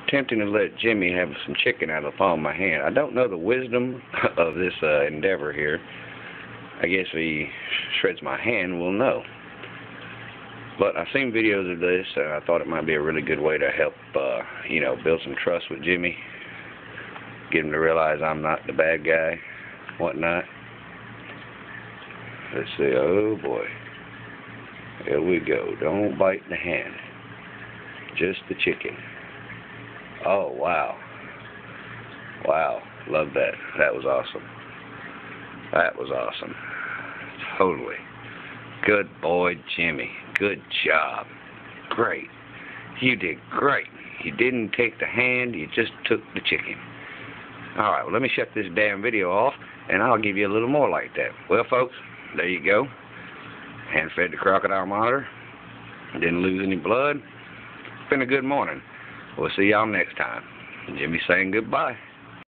attempting to let Jimmy have some chicken out of the palm of my hand. I don't know the wisdom of this endeavor here. I guess if he shreds my hand, we'll know. But I've seen videos of this, and I thought it might be a really good way to help, build some trust with Jimmy. Get him to realize I'm not the bad guy, whatnot. Let's see. Oh boy. Here we go. Don't bite the hand. Just the chicken. Oh, wow. Wow. Love that. That was awesome. That was awesome. Totally. Good boy, Jimmy. Good job. Great. You did great. You didn't take the hand, you just took the chicken. Alright, well, let me shut this damn video off, and I'll give you a little more like that. Well, folks, there you go. Hand-fed the crocodile monitor. Didn't lose any blood. It's been a good morning. We'll see y'all next time. Jimmy saying goodbye.